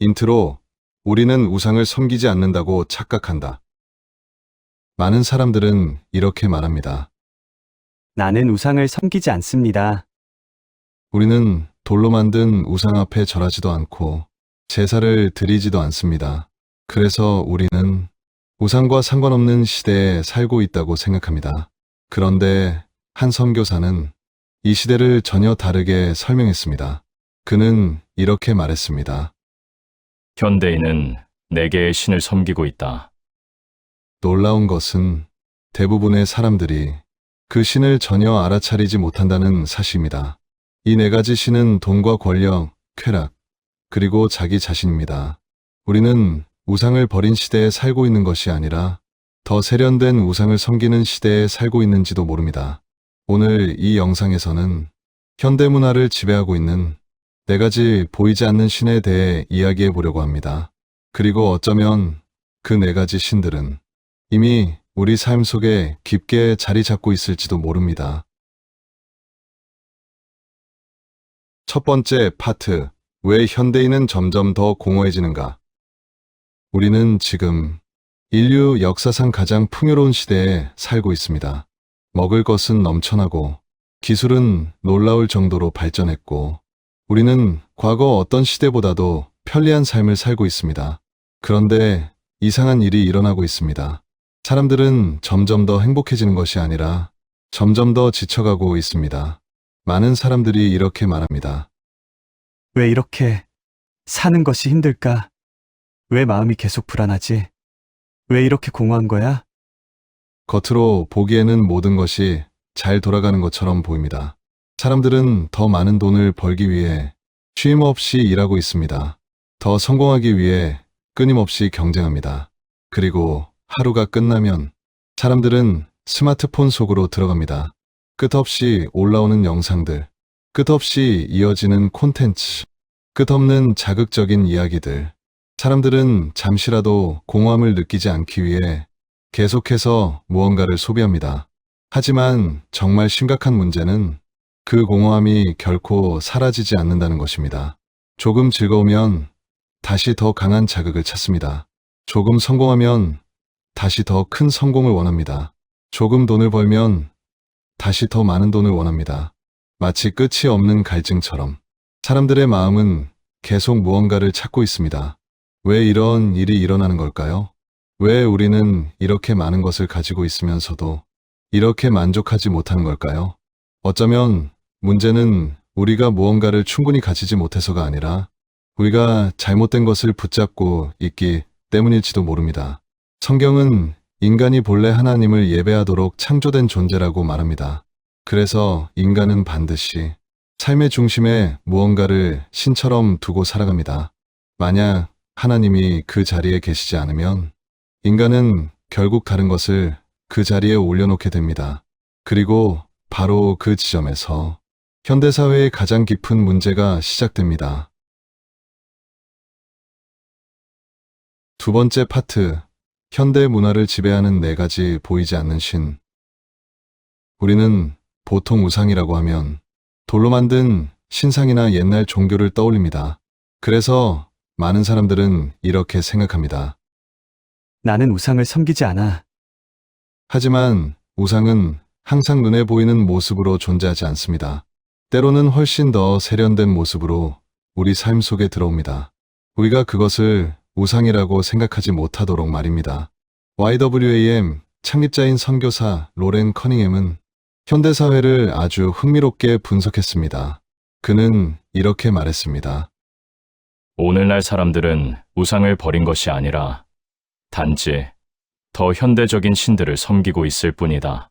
인트로, 우리는 우상을 섬기지 않는다고 착각한다. 많은 사람들은 이렇게 말합니다. 나는 우상을 섬기지 않습니다. 우리는 돌로 만든 우상 앞에 절하지도 않고 제사를 드리지도 않습니다. 그래서 우리는 우상과 상관없는 시대에 살고 있다고 생각합니다. 그런데 한 선교사는 이 시대를 전혀 다르게 설명했습니다. 그는 이렇게 말했습니다. 현대인은 네 개의 신을 섬기고 있다. 놀라운 것은 대부분의 사람들이 그 신을 전혀 알아차리지 못한다는 사실입니다. 이 네 가지 신은 돈과 권력, 쾌락, 그리고 자기 자신입니다. 우리는 우상을 버린 시대에 살고 있는 것이 아니라 더 세련된 우상을 섬기는 시대에 살고 있는지도 모릅니다. 오늘 이 영상에서는 현대 문화를 지배하고 있는 네 가지 보이지 않는 신에 대해 이야기해 보려고 합니다. 그리고 어쩌면 그 네 가지 신들은 이미 우리 삶 속에 깊게 자리 잡고 있을지도 모릅니다. 첫 번째 파트, 왜 현대인은 점점 더 공허해지는가? 우리는 지금 인류 역사상 가장 풍요로운 시대에 살고 있습니다. 먹을 것은 넘쳐나고 기술은 놀라울 정도로 발전했고 우리는 과거 어떤 시대보다도 편리한 삶을 살고 있습니다. 그런데 이상한 일이 일어나고 있습니다. 사람들은 점점 더 행복해지는 것이 아니라 점점 더 지쳐가고 있습니다. 많은 사람들이 이렇게 말합니다. 왜 이렇게 사는 것이 힘들까? 왜 마음이 계속 불안하지? 왜 이렇게 공허한 거야? 겉으로 보기에는 모든 것이 잘 돌아가는 것처럼 보입니다. 사람들은 더 많은 돈을 벌기 위해 쉼 없이 일하고 있습니다. 더 성공하기 위해 끊임없이 경쟁합니다. 그리고 하루가 끝나면 사람들은 스마트폰 속으로 들어갑니다. 끝없이 올라오는 영상들, 끝없이 이어지는 콘텐츠, 끝없는 자극적인 이야기들. 사람들은 잠시라도 공허함을 느끼지 않기 위해 계속해서 무언가를 소비합니다. 하지만 정말 심각한 문제는 그 공허함이 결코 사라지지 않는다는 것입니다. 조금 즐거우면 다시 더 강한 자극을 찾습니다. 조금 성공하면 다시 더 큰 성공을 원합니다. 조금 돈을 벌면 다시 더 많은 돈을 원합니다. 마치 끝이 없는 갈증처럼 사람들의 마음은 계속 무언가를 찾고 있습니다. 왜 이런 일이 일어나는 걸까요? 왜 우리는 이렇게 많은 것을 가지고 있으면서도 이렇게 만족하지 못하는 걸까요? 어쩌면 문제는 우리가 무언가를 충분히 가지지 못해서가 아니라 우리가 잘못된 것을 붙잡고 있기 때문일지도 모릅니다. 성경은 인간이 본래 하나님을 예배하도록 창조된 존재라고 말합니다. 그래서 인간은 반드시 삶의 중심에 무언가를 신처럼 두고 살아갑니다. 만약 하나님이 그 자리에 계시지 않으면 인간은 결국 다른 것을 그 자리에 올려놓게 됩니다. 그리고 바로 그 지점에서 현대사회의 가장 깊은 문제가 시작됩니다. 두 번째 파트, 현대 문화를 지배하는 네 가지 보이지 않는 신. 우리는 보통 우상이라고 하면 돌로 만든 신상이나 옛날 종교를 떠올립니다. 그래서 많은 사람들은 이렇게 생각합니다. 나는 우상을 섬기지 않아. 하지만 우상은 항상 눈에 보이는 모습으로 존재하지 않습니다. 때로는 훨씬 더 세련된 모습으로 우리 삶 속에 들어옵니다. 우리가 그것을 우상이라고 생각하지 못하도록 말입니다. YWAM 창립자인 선교사 로렌 커닝햄은 현대사회를 아주 흥미롭게 분석했습니다. 그는 이렇게 말했습니다. 오늘날 사람들은 우상을 버린 것이 아니라 단지 더 현대적인 신들을 섬기고 있을 뿐이다.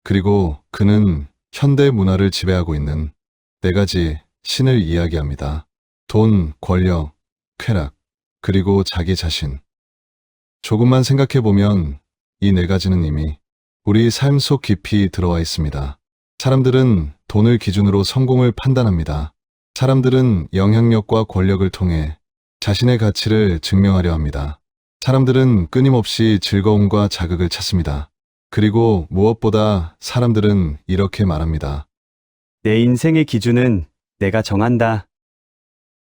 그리고 그는 현대 문화를 지배하고 있는 네 가지 신을 이야기합니다. 돈, 권력, 쾌락, 그리고 자기 자신. 조금만 생각해보면 이 네 가지는 이미 우리 삶 속 깊이 들어와 있습니다. 사람들은 돈을 기준으로 성공을 판단합니다. 사람들은 영향력과 권력을 통해 자신의 가치를 증명하려 합니다. 사람들은 끊임없이 즐거움과 자극을 찾습니다. 그리고 무엇보다 사람들은 이렇게 말합니다. 내 인생의 기준은 내가 정한다.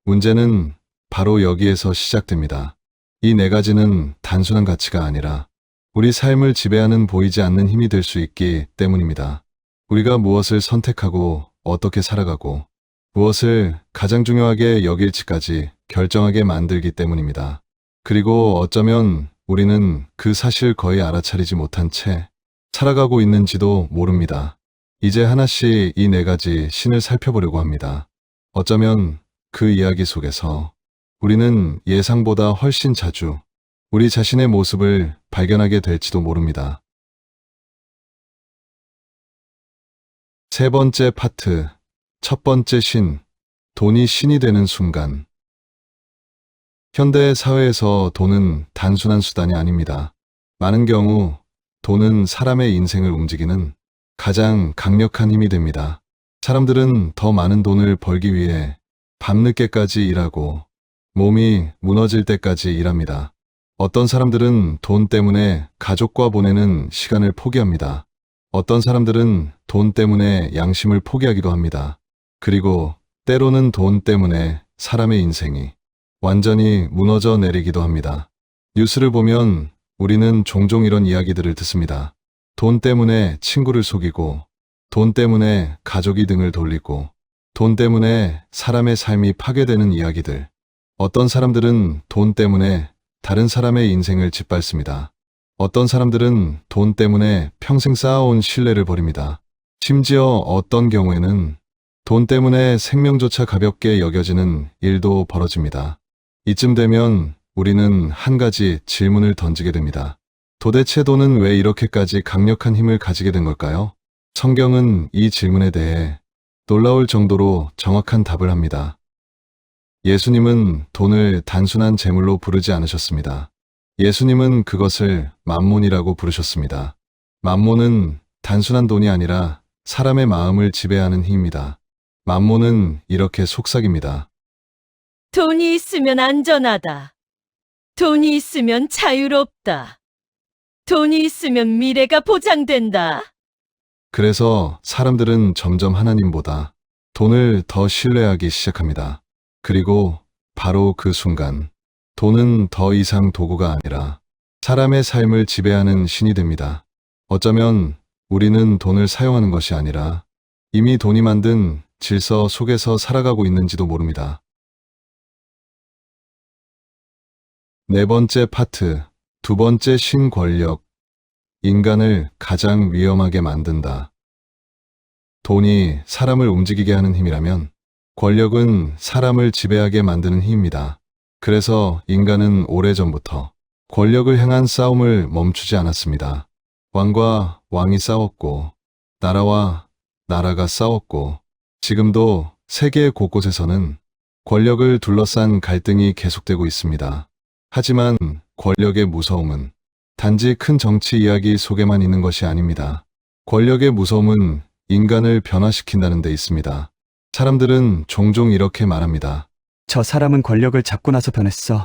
문제는 바로 여기에서 시작됩니다. 이 네 가지는 단순한 가치가 아니라 우리 삶을 지배하는 보이지 않는 힘이 될 수 있기 때문입니다. 우리가 무엇을 선택하고 어떻게 살아가고 무엇을 가장 중요하게 여길지까지 결정하게 만들기 때문입니다. 그리고 어쩌면 우리는 그 사실 거의 알아차리지 못한 채 살아가고 있는지도 모릅니다. 이제 하나씩 이 네 가지 신을 살펴보려고 합니다. 어쩌면 그 이야기 속에서 우리는 예상보다 훨씬 자주 우리 자신의 모습을 발견하게 될지도 모릅니다. 세 번째 파트, 첫 번째 신, 돈이 신이 되는 순간. 현대 사회에서 돈은 단순한 수단이 아닙니다. 많은 경우 돈은 사람의 인생을 움직이는 가장 강력한 힘이 됩니다. 사람들은 더 많은 돈을 벌기 위해 밤늦게까지 일하고 몸이 무너질 때까지 일합니다. 어떤 사람들은 돈 때문에 가족과 보내는 시간을 포기합니다. 어떤 사람들은 돈 때문에 양심을 포기하기도 합니다. 그리고 때로는 돈 때문에 사람의 인생이 완전히 무너져 내리기도 합니다. 뉴스를 보면 우리는 종종 이런 이야기들을 듣습니다. 돈 때문에 친구를 속이고, 돈 때문에 가족이 등을 돌리고, 돈 때문에 사람의 삶이 파괴되는 이야기들. 어떤 사람들은 돈 때문에 다른 사람의 인생을 짓밟습니다. 어떤 사람들은 돈 때문에 평생 쌓아온 신뢰를 버립니다. 심지어 어떤 경우에는 돈 때문에 생명조차 가볍게 여겨지는 일도 벌어집니다. 이쯤 되면 우리는 한 가지 질문을 던지게 됩니다. 도대체 돈은 왜 이렇게까지 강력한 힘을 가지게 된 걸까요? 성경은 이 질문에 대해 놀라울 정도로 정확한 답을 합니다. 예수님은 돈을 단순한 재물로 부르지 않으셨습니다. 예수님은 그것을 만몬이라고 부르셨습니다. 만몬은 단순한 돈이 아니라 사람의 마음을 지배하는 힘입니다. 만몬은 이렇게 속삭입니다. 돈이 있으면 안전하다. 돈이 있으면 자유롭다. 돈이 있으면 미래가 보장된다. 그래서 사람들은 점점 하나님보다 돈을 더 신뢰하기 시작합니다. 그리고 바로 그 순간 돈은 더 이상 도구가 아니라 사람의 삶을 지배하는 신이 됩니다. 어쩌면 우리는 돈을 사용하는 것이 아니라 이미 돈이 만든 질서 속에서 살아가고 있는지도 모릅니다. 네 번째 파트, 두 번째 신 권력. 인간을 가장 위험하게 만든다. 돈이 사람을 움직이게 하는 힘이라면 권력은 사람을 지배하게 만드는 힘입니다. 그래서 인간은 오래전부터 권력을 향한 싸움을 멈추지 않았습니다. 왕과 왕이 싸웠고, 나라와 나라가 싸웠고, 지금도 세계 곳곳에서는 권력을 둘러싼 갈등이 계속되고 있습니다. 하지만 권력의 무서움은 단지 큰 정치 이야기 속에만 있는 것이 아닙니다. 권력의 무서움은 인간을 변화시킨다는 데 있습니다. 사람들은 종종 이렇게 말합니다. 저 사람은 권력을 잡고 나서 변했어.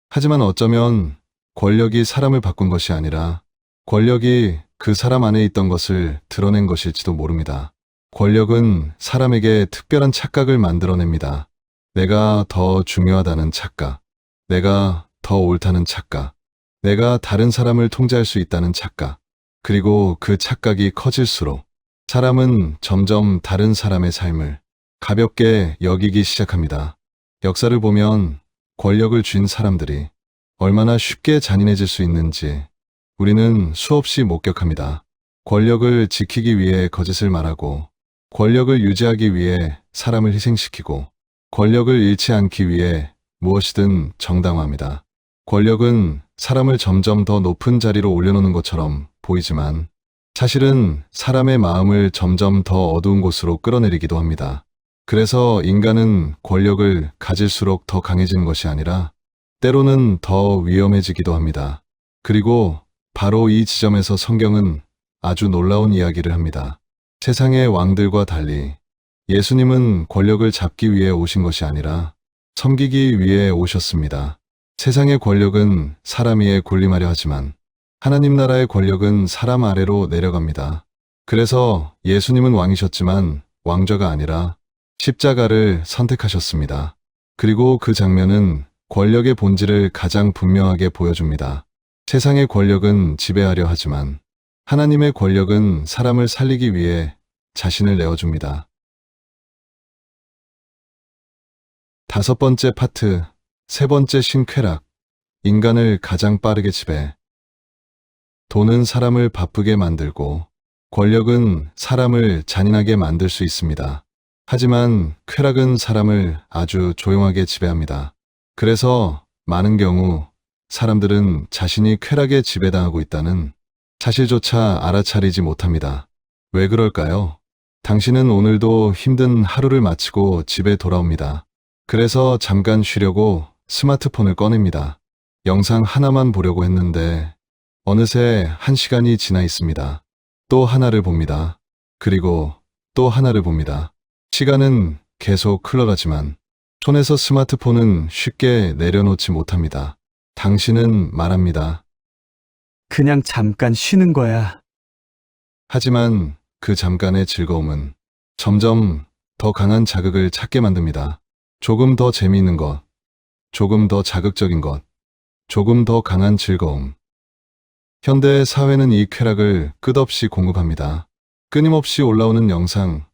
하지만 어쩌면 권력이 사람을 바꾼 것이 아니라 권력이 그 사람 안에 있던 것을 드러낸 것일지도 모릅니다. 권력은 사람에게 특별한 착각을 만들어냅니다. 내가 더 중요하다는 착각, 내가 더 옳다는 착각, 내가 다른 사람을 통제할 수 있다는 착각, 그리고 그 착각이 커질수록 사람은 점점 다른 사람의 삶을 가볍게 여기기 시작합니다. 역사를 보면 권력을 쥔 사람들이 얼마나 쉽게 잔인해질 수 있는지 우리는 수없이 목격합니다. 권력을 지키기 위해 거짓을 말하고, 권력을 유지하기 위해 사람을 희생시키고, 권력을 잃지 않기 위해 무엇이든 정당화합니다. 권력은 사람을 점점 더 높은 자리로 올려놓는 것처럼 보이지만 사실은 사람의 마음을 점점 더 어두운 곳으로 끌어내리기도 합니다. 그래서 인간은 권력을 가질수록 더 강해지는 것이 아니라 때로는 더 위험해지기도 합니다. 그리고 바로 이 지점에서 성경은 아주 놀라운 이야기를 합니다. 세상의 왕들과 달리 예수님은 권력을 잡기 위해 오신 것이 아니라 섬기기 위해 오셨습니다. 세상의 권력은 사람 위에 군림하려 하지만 하나님 나라의 권력은 사람 아래로 내려갑니다. 그래서 예수님은 왕이셨지만 왕좌가 아니라 십자가를 선택하셨습니다. 그리고 그 장면은 권력의 본질을 가장 분명하게 보여줍니다. 세상의 권력은 지배하려 하지만 하나님의 권력은 사람을 살리기 위해 자신을 내어줍니다. 5번째 파트, 3번째 신쾌락, 인간을 가장 빠르게 지배. 돈은 사람을 바쁘게 만들고 권력은 사람을 잔인하게 만들 수 있습니다. 하지만 쾌락은 사람을 아주 조용하게 지배합니다. 그래서 많은 경우 사람들은 자신이 쾌락에 지배당하고 있다는 사실조차 알아차리지 못합니다. 왜 그럴까요? 당신은 오늘도 힘든 하루를 마치고 집에 돌아옵니다. 그래서 잠깐 쉬려고 스마트폰을 꺼냅니다. 영상 하나만 보려고 했는데 어느새 1시간이 지나 있습니다. 또 하나를 봅니다. 그리고 또 하나를 봅니다. 시간은 계속 흘러가지만 손에서 스마트폰은 쉽게 내려놓지 못합니다. 당신은 말합니다. 그냥 잠깐 쉬는 거야. 하지만 그 잠깐의 즐거움은 점점 더 강한 자극을 찾게 만듭니다. 조금 더 재미있는 것, 조금 더 자극적인 것, 조금 더 강한 즐거움. 현대 사회는 이 쾌락을 끝없이 공급합니다. 끊임없이 올라오는 영상,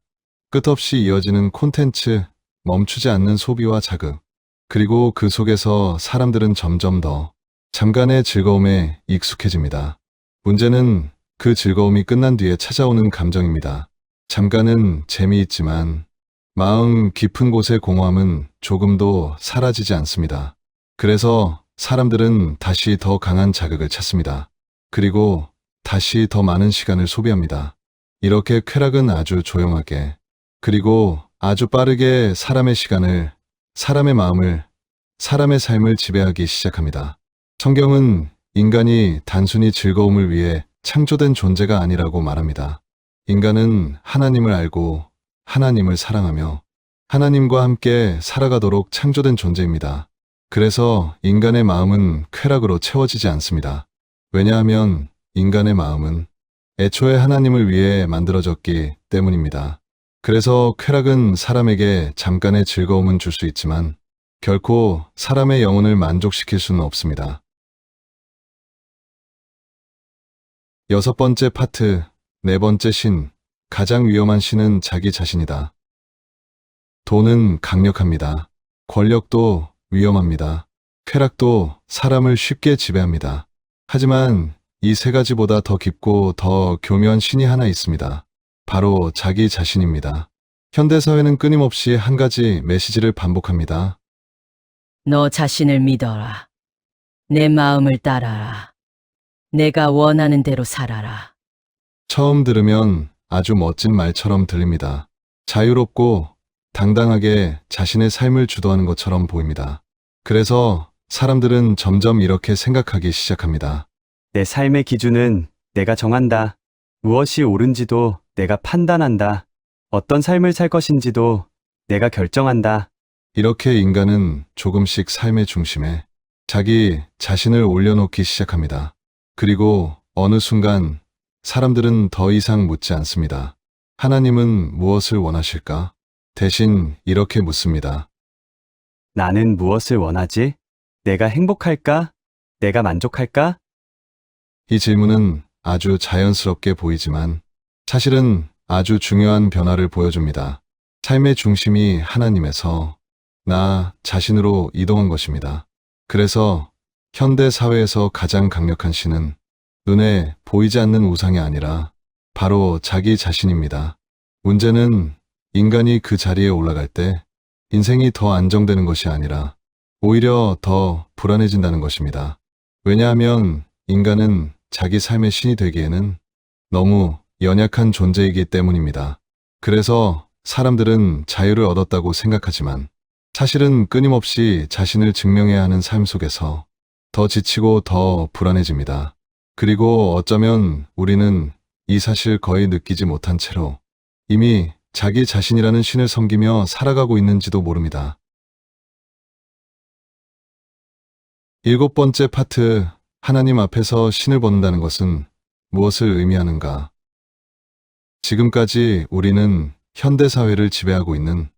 끝없이 이어지는 콘텐츠, 멈추지 않는 소비와 자극. 그리고 그 속에서 사람들은 점점 더 잠깐의 즐거움에 익숙해집니다. 문제는 그 즐거움이 끝난 뒤에 찾아오는 감정입니다. 잠깐은 재미있지만 마음 깊은 곳의 공허함은 조금도 사라지지 않습니다. 그래서 사람들은 다시 더 강한 자극을 찾습니다. 그리고 다시 더 많은 시간을 소비합니다. 이렇게 쾌락은 아주 조용하게, 그리고 아주 빠르게 사람의 시간을, 사람의 마음을, 사람의 삶을 지배하기 시작합니다. 성경은 인간이 단순히 즐거움을 위해 창조된 존재가 아니라고 말합니다. 인간은 하나님을 알고 하나님을 사랑하며 하나님과 함께 살아가도록 창조된 존재입니다. 그래서 인간의 마음은 쾌락으로 채워지지 않습니다. 왜냐하면 인간의 마음은 애초에 하나님을 위해 만들어졌기 때문입니다. 그래서 쾌락은 사람에게 잠깐의 즐거움은 줄 수 있지만 결코 사람의 영혼을 만족시킬 수는 없습니다. 6번째 파트, 4번째 신, 가장 위험한 신은 자기 자신이다. 돈은 강력합니다. 권력도 위험합니다. 쾌락도 사람을 쉽게 지배합니다. 하지만 이 3가지보다 더 깊고 더 교묘한 신이 하나 있습니다. 바로 자기 자신입니다. 현대사회는 끊임없이 한 가지 메시지를 반복합니다. 너 자신을 믿어라. 내 마음을 따라라. 내가 원하는 대로 살아라. 처음 들으면 아주 멋진 말처럼 들립니다. 자유롭고 당당하게 자신의 삶을 주도하는 것처럼 보입니다. 그래서 사람들은 점점 이렇게 생각하기 시작합니다. 내 삶의 기준은 내가 정한다. 무엇이 옳은지도 내가 판단한다. 어떤 삶을 살 것인지도 내가 결정한다. 이렇게 인간은 조금씩 삶의 중심에 자기 자신을 올려놓기 시작합니다. 그리고 어느 순간 사람들은 더 이상 묻지 않습니다. 하나님은 무엇을 원하실까? 대신 이렇게 묻습니다. 나는 무엇을 원하지? 내가 행복할까? 내가 만족할까? 이 질문은 아주 자연스럽게 보이지만 사실은 아주 중요한 변화를 보여줍니다. 삶의 중심이 하나님에서 나 자신으로 이동한 것입니다. 그래서 현대 사회에서 가장 강력한 신은 눈에 보이지 않는 우상이 아니라 바로 자기 자신입니다. 문제는 인간이 그 자리에 올라갈 때 인생이 더 안정되는 것이 아니라 오히려 더 불안해진다는 것입니다. 왜냐하면 인간은 자기 삶의 신이 되기에는 너무 연약한 존재이기 때문입니다. 그래서 사람들은 자유를 얻었다고 생각하지만 사실은 끊임없이 자신을 증명해야 하는 삶 속에서 더 지치고 더 불안해집니다. 그리고 어쩌면 우리는 이 사실 거의 느끼지 못한 채로 이미 자기 자신이라는 신을 섬기며 살아가고 있는지도 모릅니다. 7번째 파트, 하나님 앞에서 신을 본다는 것은 무엇을 의미하는가? 지금까지 우리는 현대사회를 지배하고 있는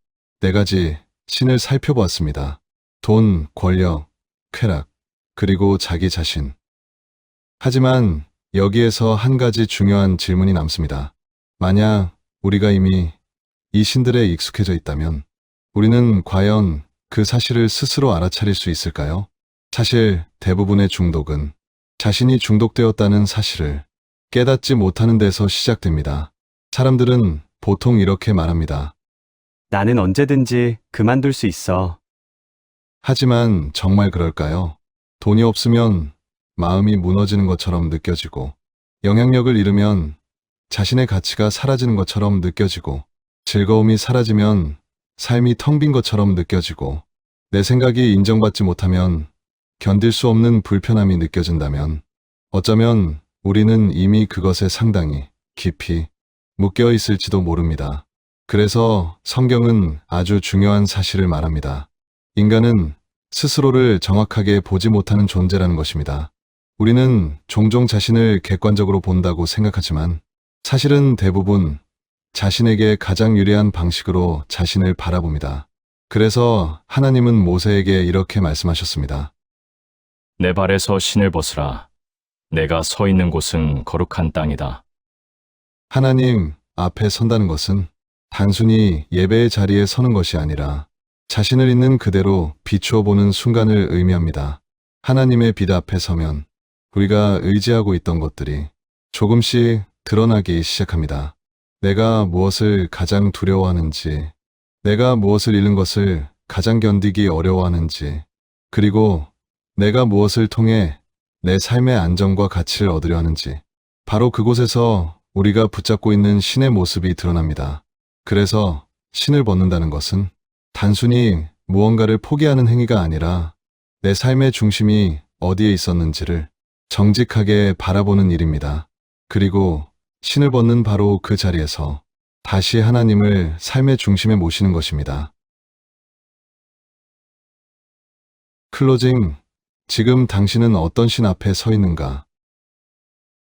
4가지 신을 살펴보았습니다. 돈, 권력, 쾌락, 그리고 자기 자신. 하지만 여기에서 한 가지 중요한 질문이 남습니다. 만약 우리가 이미 이 신들에 익숙해져 있다면 우리는 과연 그 사실을 스스로 알아차릴 수 있을까요? 사실 대부분의 중독은 자신이 중독되었다는 사실을 깨닫지 못하는 데서 시작됩니다. 사람들은 보통 이렇게 말합니다. 나는 언제든지 그만둘 수 있어. 하지만 정말 그럴까요? 돈이 없으면 마음이 무너지는 것처럼 느껴지고, 영향력을 잃으면 자신의 가치가 사라지는 것처럼 느껴지고, 즐거움이 사라지면 삶이 텅 빈 것처럼 느껴지고, 내 생각이 인정받지 못하면 견딜 수 없는 불편함이 느껴진다면, 어쩌면 우리는 이미 그것에 상당히 깊이 묶여 있을지도 모릅니다. 그래서 성경은 아주 중요한 사실을 말합니다. 인간은 스스로를 정확하게 보지 못하는 존재라는 것입니다. 우리는 종종 자신을 객관적으로 본다고 생각하지만 사실은 대부분 자신에게 가장 유리한 방식으로 자신을 바라봅니다. 그래서 하나님은 모세에게 이렇게 말씀하셨습니다. 내 발에서 신을 벗으라. 내가 서 있는 곳은 거룩한 땅이다. 하나님 앞에 선다는 것은 단순히 예배의 자리에 서는 것이 아니라 자신을 있는 그대로 비추어 보는 순간을 의미합니다. 하나님의 빛 앞에 서면 우리가 의지하고 있던 것들이 조금씩 드러나기 시작합니다. 내가 무엇을 가장 두려워하는지, 내가 무엇을 잃는 것을 가장 견디기 어려워하는지, 그리고 내가 무엇을 통해 내 삶의 안정과 가치를 얻으려 하는지, 바로 그곳에서 우리가 붙잡고 있는 신의 모습이 드러납니다. 그래서 신을 벗는다는 것은 단순히 무언가를 포기하는 행위가 아니라 내 삶의 중심이 어디에 있었는지를 정직하게 바라보는 일입니다. 그리고 신을 벗는 바로 그 자리에서 다시 하나님을 삶의 중심에 모시는 것입니다. 클로징. 지금 당신은 어떤 신 앞에 서 있는가?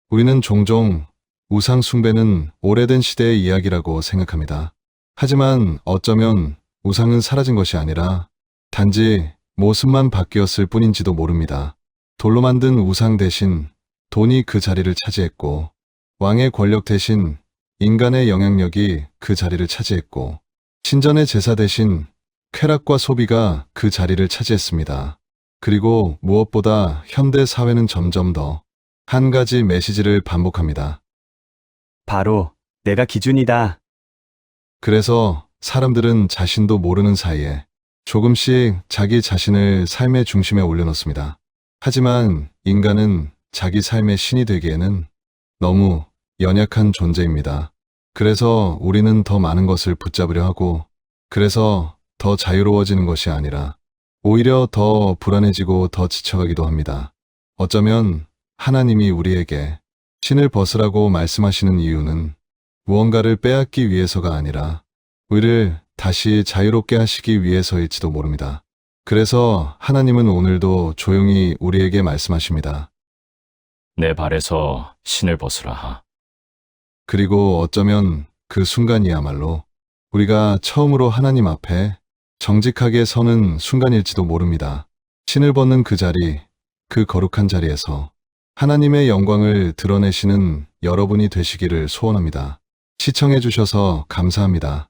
우리는 종종 우상 숭배는 오래된 시대의 이야기라고 생각합니다. 하지만 어쩌면 우상은 사라진 것이 아니라 단지 모습만 바뀌었을 뿐인지도 모릅니다. 돌로 만든 우상 대신 돈이 그 자리를 차지했고, 왕의 권력 대신 인간의 영향력이 그 자리를 차지했고, 신전의 제사 대신 쾌락과 소비가 그 자리를 차지했습니다. 그리고 무엇보다 현대 사회는 점점 더 한 가지 메시지를 반복합니다. 바로 내가 기준이다. 그래서 사람들은 자신도 모르는 사이에 조금씩 자기 자신을 삶의 중심에 올려놓습니다. 하지만 인간은 자기 삶의 신이 되기에는 너무 연약한 존재입니다. 그래서 우리는 더 많은 것을 붙잡으려 하고, 그래서 더 자유로워지는 것이 아니라 오히려 더 불안해지고 더 지쳐가기도 합니다. 어쩌면 하나님이 우리에게 신을 벗으라고 말씀하시는 이유는 무언가를 빼앗기 위해서가 아니라 우리를 다시 자유롭게 하시기 위해서일지도 모릅니다. 그래서 하나님은 오늘도 조용히 우리에게 말씀하십니다. 내 발에서 신을 벗으라. 그리고 어쩌면 그 순간이야말로 우리가 처음으로 하나님 앞에 정직하게 서는 순간일지도 모릅니다. 신을 벗는 그 자리, 그 거룩한 자리에서 하나님의 영광을 드러내시는 여러분이 되시기를 소원합니다. 시청해 주셔서 감사합니다.